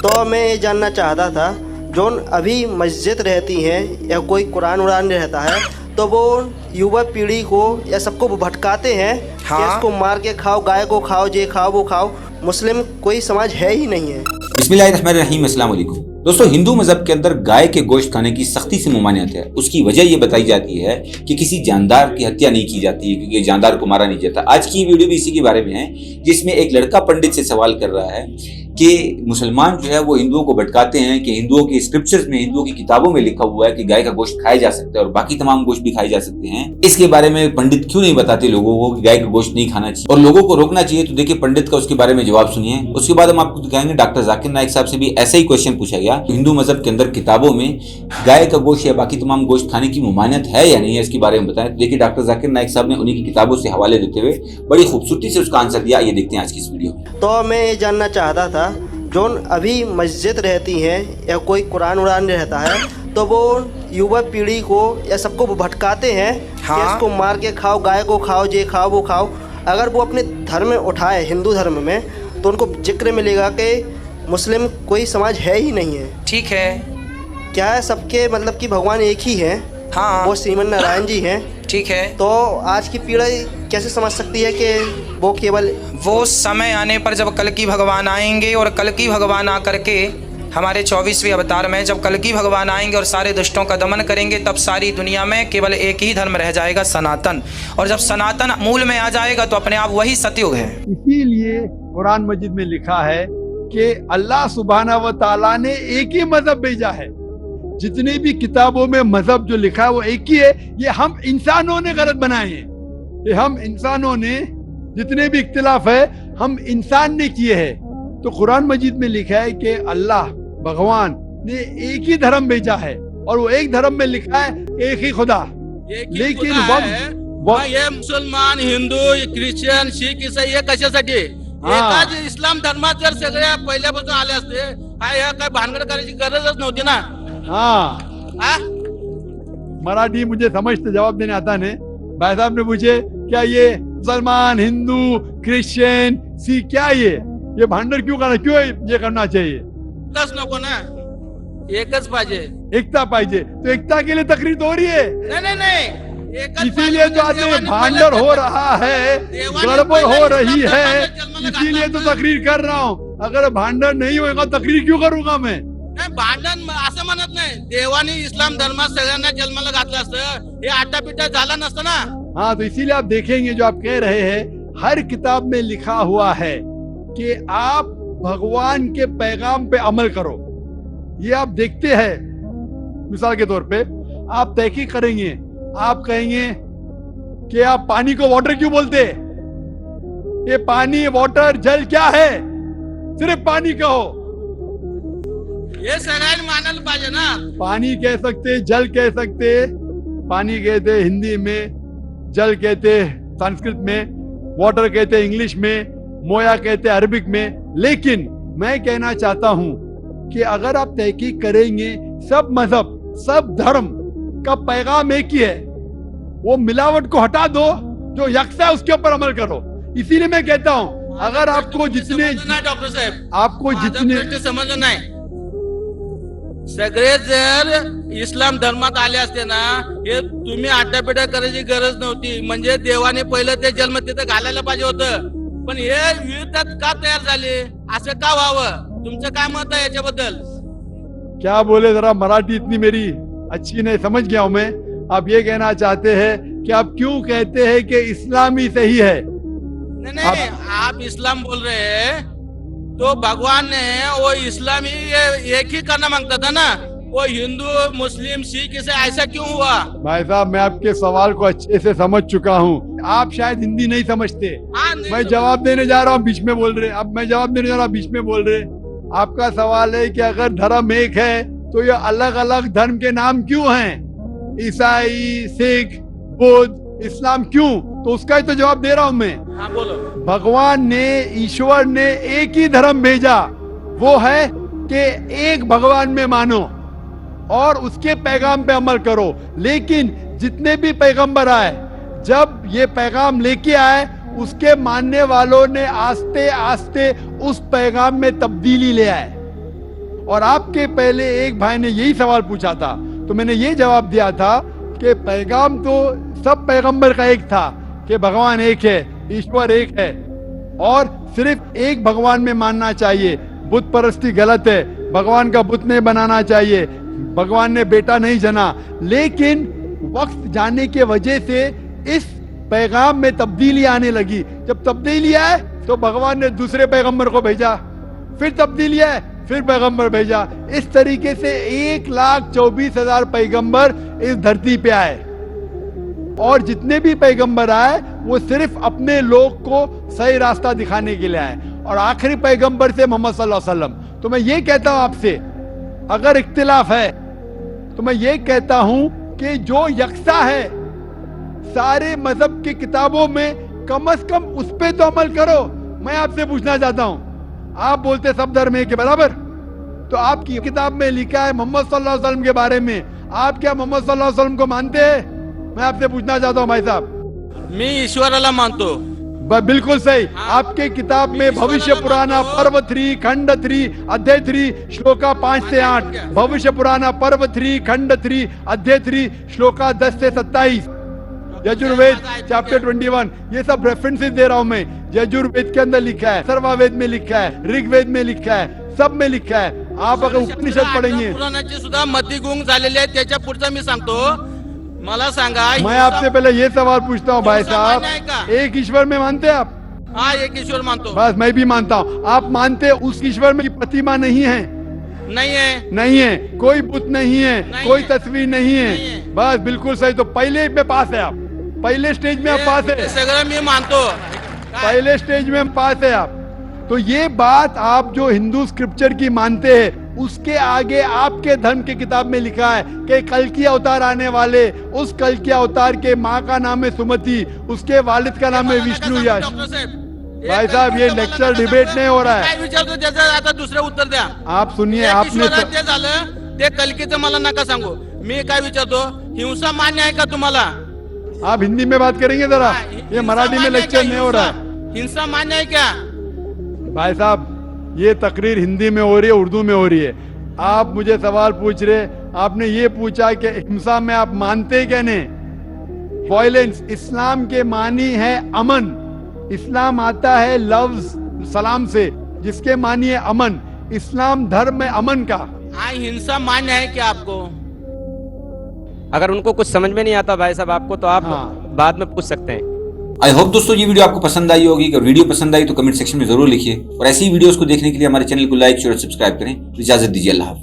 तो मैं ये जानना चाहता था, जो अभी मस्जिद रहती हैं या कोई कुरान उरान रहता है, तो वो युवा पीढ़ी को या सबको भटकाते हैं कि इसको मार के खाओ, गाय को खाओ, ये खाओ वो खाओ। मुस्लिम कोई समाज है ही नहीं है। बिस्मिल्लाहिर्रहमानिर्रहीम, अस्सलाम वालेकुम। दोस्तों, हिंदू मजहब के अंदर गाय के गोश्त खाने की सख्ती से ममानियत है। उसकी वजह ये बताई जाती है कि किसी जानदार की हत्या नहीं की जाती है, क्योंकि जानदार को मारा नहीं जाता। आज की वीडियो भी इसी के बारे में है, जिसमें एक लड़का पंडित से सवाल कर रहा है कि मुसलमान जो है वो हिंदुओं को भटकाते हैं कि हिंदुओं के स्क्रिप्चर्स में, हिंदुओं की किताबों में लिखा हुआ है कि गाय का गोश्त खाया जा सकता है और बाकी तमाम गोश्त भी खाए जा सकते हैं। इसके बारे में पंडित क्यों नहीं बताते लोगों को कि गाय का गोश्त नहीं खाना चाहिए और लोगों को रोकना चाहिए? तो देखिए पंडित का उसके बारे में जवाब सुनिए। उसके बाद हम आपको दिखाएंगे डॉक्टर जाकिर नाइक साहब से भी ऐसा ही क्वेश्चन पूछा गया, हिंदू मजहब के अंदर किताबों में गाय का गोश्त या बाकी तमाम गोश्त खाने की ममानियत है या नहीं है, इसके बारे में बताएं। देखिए डॉक्टर जाकिर नाइक साहब ने उन्हीं की किताबों से हवाले देते हुए बड़ी खूबसूरती से उसका आंसर दिया। ये देखते हैं आज की इस वीडियो में। तो मैं ये जानना चाहता था, जो अभी मस्जिद रहती हैं या कोई कुरान उरान रहता है, तो वो युवा पीढ़ी को या सबको भटकाते हैं कि इसको मार के खाओ, गाय को खाओ, ये खाओ वो खाओ। अगर वो अपने धर्म में उठाए, हिंदू धर्म में, तो उनको जिक्र मिलेगा कि मुस्लिम कोई समाज है ही नहीं है। ठीक है, क्या है, सबके मतलब कि भगवान एक ही हैं। हाँ, वो श्रीमन नारायण जी हैं। ठीक है। तो आज की पीढ़ी कैसे समझ सकती है कि वो केवल वो समय आने पर जब कल की भगवान आएंगे और कल की भगवान आकर के हमारे 24वें अवतार में जब कल की भगवान आएंगे और सारे दुष्टों का दमन करेंगे, तब सारी दुनिया में केवल एक ही धर्म रह जाएगा, सनातन। और जब सनातन मूल में आ जाएगा तो अपने आप वही सतयुग है। इसीलिए कुरान मजिद में लिखा है कि अल्लाह सुब्हाना व तआला ने एक ही मजहब भेजा है। जितने भी किताबों में मजहब जो लिखा है वो एक ही है। ये हम इंसानों ने गलत बनाए हैं। ये हम इंसानों ने, जितने भी इख्तिलाफ है, हम इंसान ने किए हैं। तो कुरान मजीद में लिखा है कि अल्लाह भगवान ने एक ही धर्म भेजा है और वो एक धर्म में लिखा है एक ही खुदा। लेकिन ये मुसलमान, हिंदू, ख्रिश्चन, शीख, ईसाई हे कशासाठी? एकाच इस्लाम धर्मात जर सगळे पहिल्यापासून आले असते, ह्या काय भानगड करायची गरजच नव्हती ना। मराठी मुझे समझते जवाब देने आता नहीं। भाई साहब ने पूछे क्या ये मुसलमान, हिंदू, क्रिश्चियन, सिख, क्या ये भांडर क्यों करना, क्यों ये करना चाहिए? एकच नको ना, एकच पाहिजे, एकता पाहिजे। तो एकता के लिए तकरीर हो रही है। नहीं इसीलिए तो आज भांडर हो रहा है, गड़बड़ हो रही है, इसीलिए तो तकरीर कर रहा हूँ। अगर भांडर नहीं होगा तकरीर क्यों करूंगा मैं? भांडण असं म्हणत नाही, देवाने इस्लाम धर्मात सगळ्यांना जन्माला घातलं असतं, हे आटापिटा झाला नसतं ना। हाँ, तो इसीलिए आप देखेंगे जो आप कह रहे हैं, हर किताब में लिखा हुआ है कि आप भगवान के पैगाम पे अमल करो। ये आप देखते हैं, मिसाल के तौर पे आप तहकीक करेंगे, आप कहेंगे कि आप पानी को वाटर क्यों बोलते? ये पानी, वाटर, जल क्या है? सिर्फ पानी कहो। ये सगळ्यांनी मानायला पाहिजे ना। पानी कह सकते, जल कह सकते। पानी कहते हिंदी में, जल कहते संस्कृत में, वाटर कहते इंग्लिश में, मोया कहते अरबिक में। लेकिन मैं कहना चाहता हूं कि अगर आप तहकीक करेंगे, सब मजहब, सब धर्म का पैगाम एक ही है। वो मिलावट को हटा दो, जो यकसा है उसके ऊपर अमल करो। इसीलिए मैं कहता हूं, अगर आपको जितने, डॉक्टर साहेब, आपको जितने समजलं नाही, सगळे जर इस्लाम धर्मात आले असते ना, हे तुम्ही आटापिटा करायची गरज नव्हती। म्हणजे देवाने पहिलं ते जन्म तिथं घालायला पाहिजे होतं, पण हे विरोधात का तयार झाले? असं का व्हावं? तुमचं काय मत आहे याच्याबद्दल? क्या बोले, जरा मराठी इतनी मेरी अच्छी नहीं, समझ गया हूं मैं। आप ये कहना चाहते हैं कि आप क्यों कहते हैं कि इस्लाम ही सही है? नहीं, आप इस्लाम बोल रहे हैं तो भगवान ने वो इस्लामी एक ही करना मांगता था ना। वो हिंदू, मुस्लिम, सिख, ईसाई ऐसा क्यों हुआ? भाई साहब, मैं आपके सवाल को अच्छे से समझ चुका हूँ। आप शायद हिंदी नहीं समझते। मैं जवाब देने जा रहा हूँ, बीच में बोल रहे। अब मैं जवाब देने जा रहा हूँ, बीच में बोल रहे। आपका सवाल है कि अगर धर्म एक है तो ये अलग अलग धर्म के नाम क्यों हैं? ईसाई, सिख, बुद्ध, इस्लाम क्यों? तो उसका ही तो जवाब दे रहा हूं मैं। हाँ, बोलो। भगवान ने, ईश्वर ने एक ही धर्म भेजा, वो है कि एक भगवान में मानो और उसके पैगाम पे अमल करो। लेकिन जितने भी पैगंबर आए, जब ये पैगाम लेके आए, उसके मानने वालों ने आस्ते आस्ते उस पैगाम में तब्दीली ले आए। और आपके पहले एक भाई ने यही सवाल पूछा था, तो मैंने ये जवाब दिया था कि पैगाम तो सब पैगंबर का एक था कि भगवान एक है, ईश्वर एक है और सिर्फ एक भगवान में मानना चाहिए। बुत परस्ती गलत है, भगवान का बुत नहीं बनाना चाहिए, भगवान ने बेटा नहीं जना। लेकिन वक्त जाने के वजह से इस पैगाम में तब्दीली आने लगी। जब तब्दीली आए तो भगवान ने दूसरे पैगंबर को भेजा, फिर तब्दीली आए, फिर पैगंबर भेजा। इस तरीके से 1,24,000 पैगंबर इस धरती पे आए और जितने भी पैगंबर आए वो सिर्फ अपने लोग को सही रास्ता दिखाने के लिए आए और आखिरी पैगंबर से मोहम्मद सल्लल्लाहु अलैहि वसल्लम। तो मैं ये कहता हूं आपसे, अगर इख्तिलाफ है तो मैं ये कहता हूं कि जो यकसा है सारे मजहब की किताबों में कम से कम उस पे तो अमल करो। मैं आपसे पूछना चाहता हूं, आप बोलते सब धर्म एक के बराबर, तो आपकी किताब में लिखा है मोहम्मद सल्लल्लाहु अलैहि वसल्लम के बारे में, आप क्या मोहम्मद सल्लल्लाहु अलैहि वसल्लम को मानते हैं? मैं आपसे पूछना चाहता हूं भाई साहब। मी ईश्वराला मानतो। बिल्कुल सही। आपके किताब में भविष्य पुराना पर्व 3 खंड 3 अध्याय 3 श्लोका 5 से 8, भविष्य पुराना पर्व 3 खंड 3 अध्याय 3 श्लोका 10 से 27, यजुर्वेद चैप्टर 21, ये सब रेफरेंसेस दे रहा हूं मैं। यजुर्वेद के अंदर लिखा है, सर्ववेद में लिखा है, ऋग्वेद में लिखा है, सब में लिखा है। आप अगर उपनिषद पढ़ेंगे, पुराणाची सुद्धा मतिगुंग झालेले आहेत, त्याच्या पुढचं मी सांगतो। मला सांगा, मैं आपसे पहले ये सवाल पूछता हूँ भाई साहब, एक ईश्वर में मानते हैं आप? हाँ, एक ईश्वर मानतो। बस मैं भी मानता हूँ। आप मानते हैं उस ईश्वर में प्रतिमा नहीं है? नहीं है, नहीं है, कोई बुत नहीं है, नहीं कोई है, तस्वीर नहीं है, नहीं है। बस बिल्कुल सही। तो पहले में पास है आप, पहले स्टेज में आप पास हे है, सगळं मी मानतो। पहले स्टेज में पास है आप। तो ये बात आप जो हिंदू स्क्रिप्चर की मानते हैं, उसके आगे आपके धर्म की किताब में लिखा है कि कल की अवतार आने वाले, उस कल के अवतार के माँ का नाम है सुमति, उसके वालिद का नाम है विष्णु यश। भाई साहब, ये लेक्चर डिबेट नहीं हो रहा है। काय विचारतो त्याचं आता दुसरं उत्तर द्या। आप सुनिए, एक आपने ईश्वरात ते झालं, ते कलकीचं मला नका सांगू। मी काय विचारतो, हिंसा मान्य आहे का तुम्हाला? आप हिंदी में बात करेंगे जरा, ये हिंसा मराठी में मान्य है लेक्चर क्या? नहीं हो रहा है। हिंसा मान्य है क्या? भाई साहब, ये तकरीर हिंदी में हो रही है, उर्दू में हो रही है। आप मुझे सवाल पूछ रहे, आपने ये पूछा कि हिंसा में आप मानते क्या नहीं? वायलेंस, इस्लाम के मानी है अमन। इस्लाम आता है लफ्ज सलाम से, जिसके मानी है अमन। इस्लाम धर्म है अमन का। हाँ, हिंसा मान्य है क्या आपको? अगर उनको कुछ समझ में नहीं आता भाई साहब आपको, तो आप हाँ। बाद में पूछ सकते हैं। आई होप दोस्तों ये वीडियो आपको पसंद आई होगी। अगर वीडियो पसंद आई तो कमेंट सेक्शन में जरूर लिखिए और ऐसी वीडियोस को देखने के लिए हमारे चैनल को लाइक शेयर और सब्सक्राइब करें। इजाजत दीजिए, अल्लाह हाफिज।